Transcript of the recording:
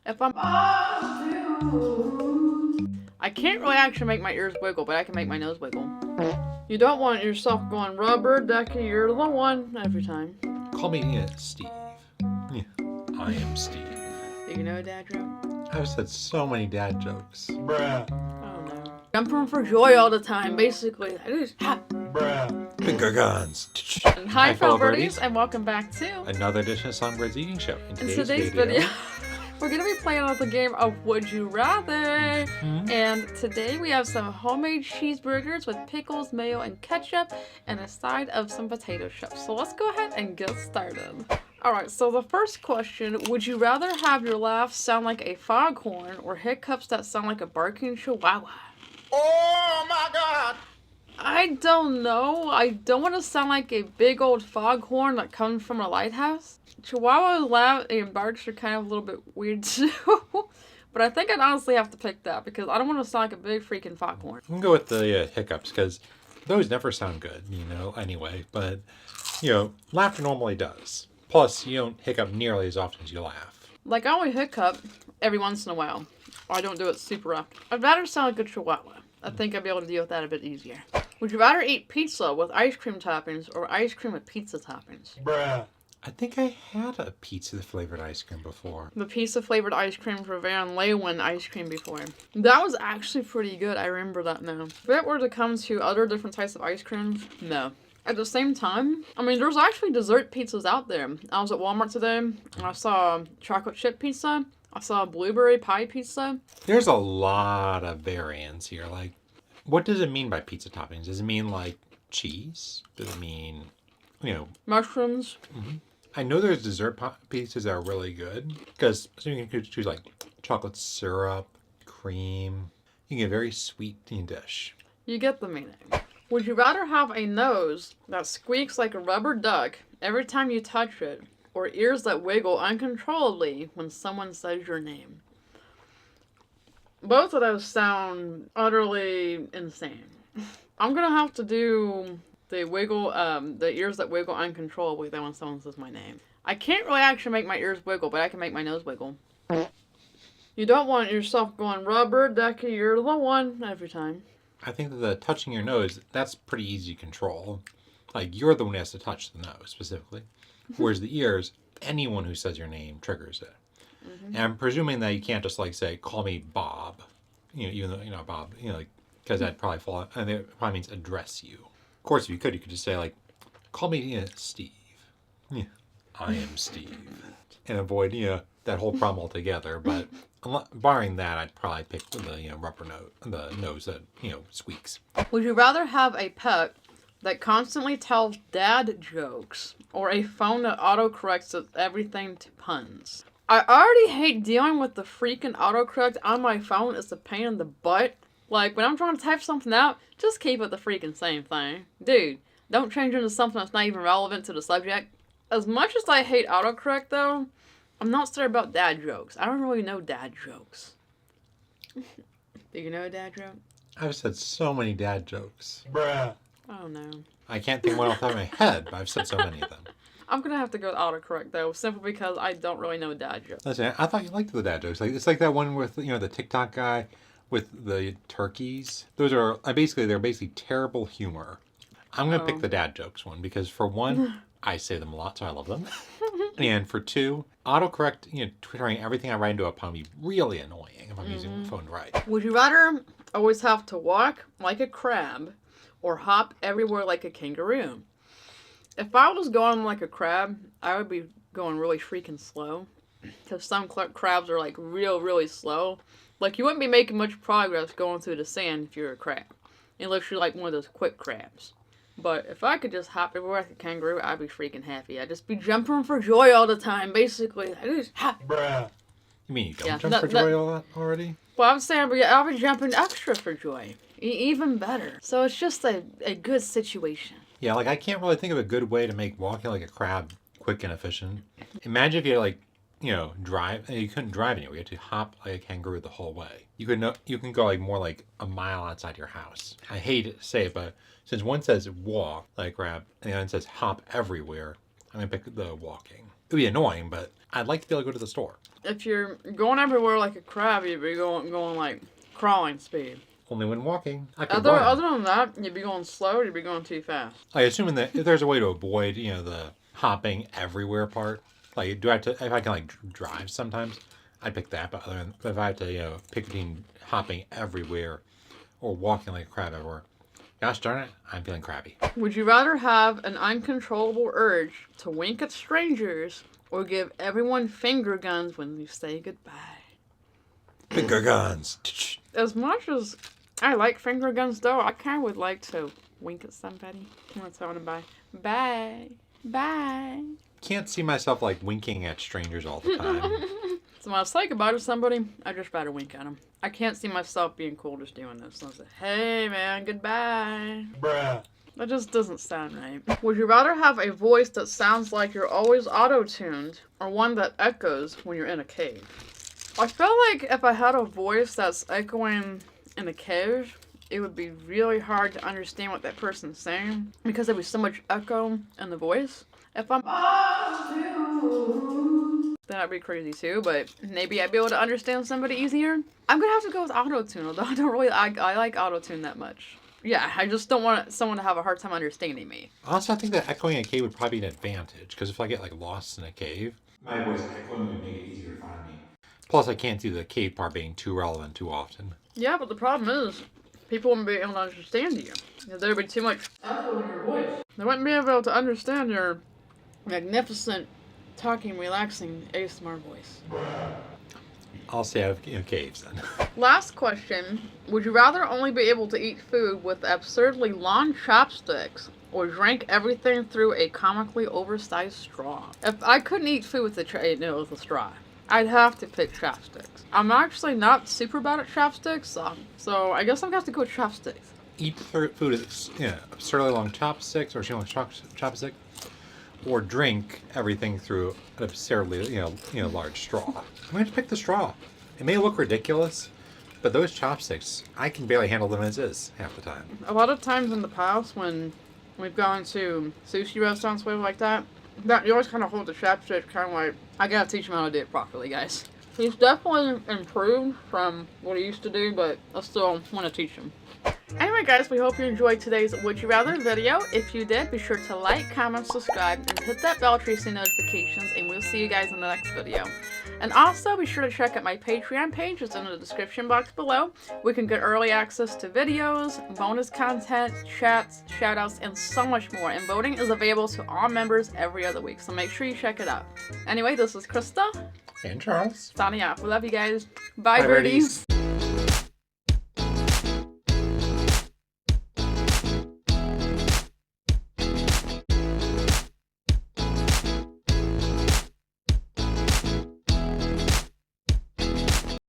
If I'm I can't really actually make my ears wiggle, but I can make my nose wiggle. You don't want yourself going rubber ducky, you're the one every time. Call me Steve. Yeah, I am Steve. Do you know a dad joke? I've said so many dad jokes. Bruh. Oh no. Jumping for joy all the time, basically. I just Bruh. Finger guns. Hi, fellow birdies, and welcome back to another edition of SongByrd's Eating Show. In today's video we're going to be playing out the game of Would You Rather. And today we have some homemade cheeseburgers with pickles, mayo, and ketchup, and a side of some potato chips. So let's go ahead and get started. Alright, so the first question, would you rather have your laugh sound like a foghorn or hiccups that sound like a barking chihuahua? Oh my god! I don't know. I don't want to sound like a big old foghorn that comes from a lighthouse. Chihuahua's laugh and barks are kind of a little bit weird too. But I think I'd honestly have to pick that because I don't want to sound like a big freaking foghorn. I'm going to go with the hiccups because those never sound good, anyway. But, laughter normally does. Plus, you don't hiccup nearly as often as you laugh. Like, I only hiccup every once in a while. Or I don't do it super often. I'd rather sound like a chihuahua. I think I'd be able to deal with that a bit easier. Would you rather eat pizza with ice cream toppings or ice cream with pizza toppings? Bruh. I think I had a pizza flavored ice cream before. The pizza flavored ice cream for Van Leeuwen ice cream before. That was actually pretty good. I remember that now. If it were to come to other different types of ice creams, no. At the same time, I mean, there's actually dessert pizzas out there. I was at Walmart today, and I saw chocolate chip pizza. I saw blueberry pie pizza. There's a lot of variants here. Like, what does it mean by pizza toppings? Does it mean, like, cheese? Does it mean, mushrooms? Mm-hmm. I know there's dessert pizzas that are really good. Because you can choose, like, chocolate syrup, cream. You can get a very sweet dish. You get the meaning. Would you rather have a nose that squeaks like a rubber duck every time you touch it, or ears that wiggle uncontrollably when someone says your name? Both of those sound utterly insane. I'm gonna have to do the ears that wiggle uncontrollably then when someone says my name. I can't really actually make my ears wiggle, but I can make my nose wiggle. You don't want yourself going rubber ducky, you're the one every time. I think that the touching your nose, that's pretty easy to control. Like, you're the one who has to touch the nose, specifically. Whereas the ears, anyone who says your name triggers it. Mm-hmm. And I'm presuming that you can't just, like, say, call me Bob. Even though, Bob, because that'd probably fall, and it probably means address you. Of course, if you could just say, like, call me, Steve. Yeah, I am Steve. And avoid, that whole problem altogether. But barring that, I'd probably pick the, rubber nose, the nose that, squeaks. Would you rather have a pet that constantly tells dad jokes or a phone that autocorrects everything to puns? I already hate dealing with the freaking autocorrect on my phone. It's a pain in the butt. Like, when I'm trying to type something out, just keep it the freaking same thing. Dude, don't change it into something that's not even relevant to the subject. As much as I hate autocorrect, though, I'm not sure about dad jokes. I don't really know dad jokes. Do you know a dad joke? I've said so many dad jokes. Bruh. Oh, no. I can't think one off the top of my head, but I've said so many of them. I'm gonna have to go with autocorrect, though, simply because I don't really know dad jokes. Listen, I thought you liked the dad jokes. Like, it's like that one with, the TikTok guy with the turkeys. Those are, they're basically terrible humor. I'm going to pick the dad jokes one because, for one, I say them a lot, so I love them. And for two, autocorrect, twittering everything I write into a poem be really annoying if I'm using the phone to write. Would you rather always have to walk like a crab or hop everywhere like a kangaroo? If I was going like a crab, I would be going really freaking slow. Because some crabs are like really slow. Like, you wouldn't be making much progress going through the sand if you're a crab. Unless you're like one of those quick crabs. But if I could just hop everywhere like a kangaroo, I'd be freaking happy. I'd just be jumping for joy all the time, basically. I just Bruh. You mean you don't jump for joy all that already? Well, I'm saying I'll be jumping extra for joy. Even better. So it's just a good situation. Yeah, like, I can't really think of a good way to make walking like a crab quick and efficient. Imagine if you, like, drive, and you couldn't drive anywhere. You had to hop like a kangaroo the whole way. You can go, like, more like a mile outside your house. I hate to say it, but since one says walk like a crab, and the other says hop everywhere, I'm going to pick the walking. It would be annoying, but I'd like to be able to go to the store. If you're going everywhere like a crab, you'd be going like crawling speed. Only when walking. I could Other run. than that, you'd be going slow. You'd be going too fast. Like, assuming that if there's a way to avoid, the hopping everywhere part. Like, if I can like drive sometimes, I'd pick that. But if I have to, pick between hopping everywhere or walking like a crab everywhere, gosh darn it, I'm feeling crabby. Would you rather have an uncontrollable urge to wink at strangers or give everyone finger guns when you say goodbye? Finger guns. As much as I like finger guns, though, I kind of would like to wink at somebody. I want to tell them bye. Bye. Bye. Can't see myself like winking at strangers all the time. So when I say goodbye to somebody, I just rather wink at them. I can't see myself being cool just doing this. So I say, hey man, goodbye. Bruh. That just doesn't sound right. Would you rather have a voice that sounds like you're always auto-tuned or one that echoes when you're in a cave? I feel like if I had a voice that's echoing in a cave, it would be really hard to understand what that person's saying because there'd be so much echo in the voice. If I'm then I'd be crazy too, but maybe I'd be able to understand somebody easier. I'm gonna have to go with auto-tune, although I don't really I like auto-tune that much. Yeah, I just don't want someone to have a hard time understanding me. Also, I think that echoing in a cave would probably be an advantage, because if I get like lost in a cave, my voice echoing would make it easier to find me. Plus, I can't see the cave part being too relevant too often. Yeah, but the problem is, people wouldn't be able to understand you. There'd be too much echo in your voice. They wouldn't be able to understand your magnificent, talking, relaxing ASMR voice. I'll stay out of caves then. Last question. Would you rather only be able to eat food with absurdly long chopsticks or drink everything through a comically oversized straw? If I couldn't eat food with a straw, I'd have to pick chopsticks. I'm actually not super bad at chopsticks, so I guess I'm gonna have to go with chopsticks. Eat food with absurdly long chopsticks or chopstick, or drink everything through an absurdly large straw. I'm going to pick the straw. It may look ridiculous, but those chopsticks, I can barely handle them as is half the time. A lot of times in the past when we've gone to sushi restaurants like that you always kind of hold the chopstick kind of like, I gotta teach him how to do it properly, guys. He's definitely improved from what he used to do, but I still want to teach him. Anyway, guys, we hope you enjoyed today's Would You Rather video. If you did, be sure to like, comment, subscribe, and hit that bell to receive notifications, and we'll see you guys in the next video. And also, be sure to check out my Patreon page. It's in the description box below. We can get early access to videos, bonus content, chats, shoutouts, and so much more. And voting is available to all members every other week, so make sure you check it out. Anyway, this is Krista. And Charles. Signing off. We love you guys. Bye, Bye, birdies.